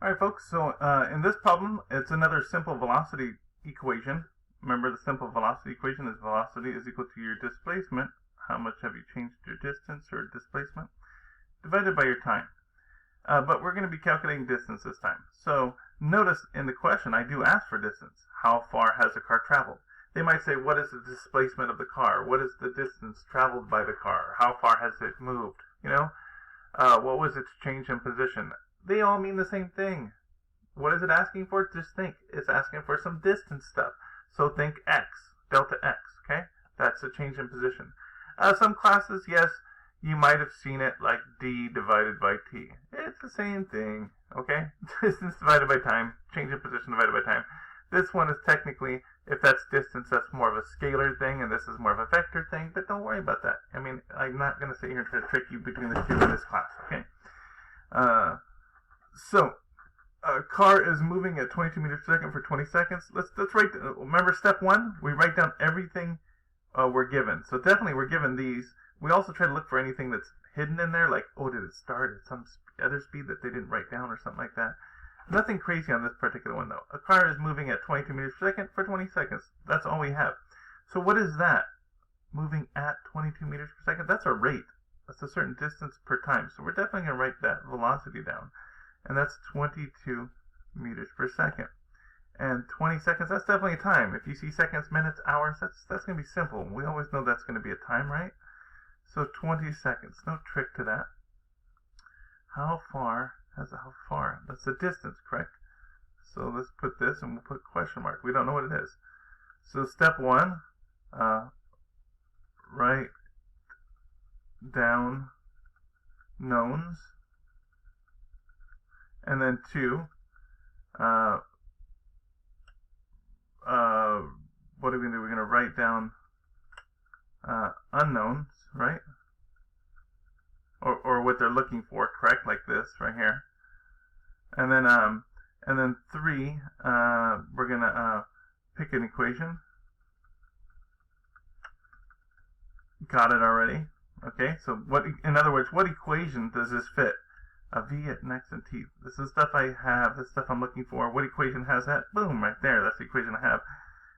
All right, folks, so in this problem, it's another simple velocity equation. Remember, the simple velocity equation is velocity is equal to your displacement, how much have you changed your distance or displacement, divided by your time. But we're going to be calculating distance this time. So notice in the question, I do ask for distance. How far has the car traveled? They might say, what is the displacement of the car? What is the distance traveled by the car? How far has it moved? What was its change in position? They all mean the same thing. What is it asking for? Just think. It's asking for some distance stuff. So think x, delta x, okay? That's a change in position. Some classes, yes, you might have seen it like d divided by t. It's the same thing, okay? Distance divided by time, change in position divided by time. This one is technically, if that's distance, that's more of a scalar thing, and this is more of a vector thing, but don't worry about that. I mean, I'm not going to sit here and try to trick you between the two in this class, okay? So, a car is moving at 22 meters per second for 20 seconds. Let's write, remember step one? We write down everything we're given. So definitely we're given these. We also try to look for anything that's hidden in there, like, oh, did it start at some other speed that they didn't write down or something like that. Nothing crazy on this particular one, though. A car is moving at 22 meters per second for 20 seconds. That's all we have. So what is that? Moving at 22 meters per second? That's a rate. That's a certain distance per time. So we're definitely going to write that velocity down. And that's 22 meters per second. And 20 seconds, that's definitely a time. If you see seconds, minutes, hours, that's going to be simple. We always know that's going to be a time, right? So 20 seconds, no trick to that. How far? How far? That's the distance, correct? So let's put this and we'll put question mark. We don't know what it is. So step one, write down knowns. And then two, what are we going to do? We're going to write down unknowns, right? Or what they're looking for, correct? Like this right here. And then three, we're going to pick an equation. Got it already? Okay, so what? In other words, what equation does this fit? A v at x and t. This is stuff I have. This stuff I'm looking for. What equation has that? Boom, right there. That's the equation I have.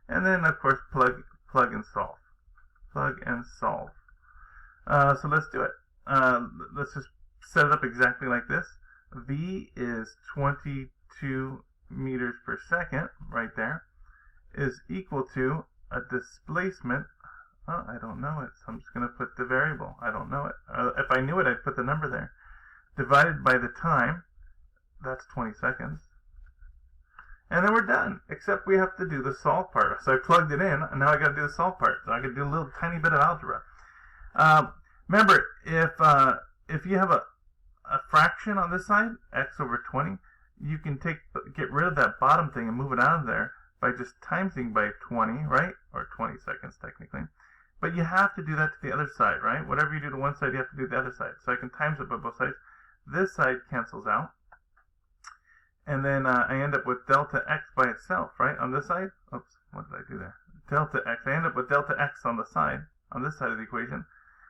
And then, of course, plug and solve. Plug and solve. So let's do it. Let's just set it up exactly like this. V is 22 meters per second, right there, is equal to a displacement. Oh, I don't know it, so I'm just going to put the variable. I don't know it. If I knew it, I'd put the number there. Divided by the time, that's 20 seconds. And then we're done, except we have to do the solve part. So I plugged it in, and now I got to do the solve part. So I got to do a little tiny bit of algebra. Remember, if you have a fraction on this side, x over 20, you can get rid of that bottom thing and move it out of there by just timesing by 20, right? Or 20 seconds, technically. But you have to do that to the other side, right? Whatever you do to one side, you have to do to the other side. So I can times it by both sides. This side cancels out. And then I end up with delta x by itself, right? On this side. Oops, what did I do there? Delta x. I end up with delta x on the side, on this side of the equation.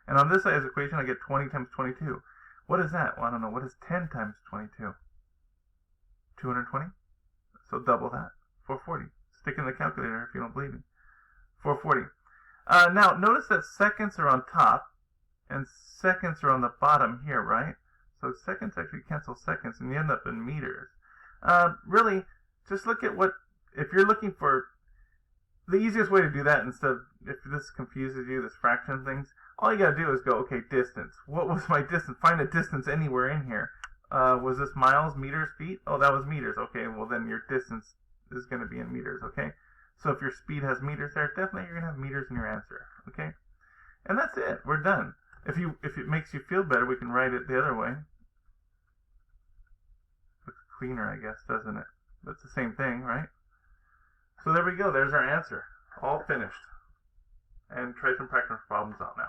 And on this side of the equation, I get 20 times 22. What is that? Well, I don't know. What is 10 times 22? 220? So double that. 440. Stick in the calculator if you don't believe me. 440. Now, notice that seconds are on top, and seconds are on the bottom here, right? So seconds actually cancel seconds, and you end up in meters. Really, just look at if you're looking for, the easiest way to do that, instead of, if this confuses you, this fraction things, all you gotta do is go, okay, distance. What was my distance? Find a distance anywhere in here. Was this miles, meters, feet? Oh, that was meters. Okay, well then your distance is gonna be in meters, okay? So if your speed has meters there, definitely you're going to have meters in your answer, okay? And that's it. We're done. If it makes you feel better, we can write it the other way. Looks cleaner, I guess, doesn't it? But it's the same thing, right? So there we go. There's our answer. All finished. And try some practice problems out now.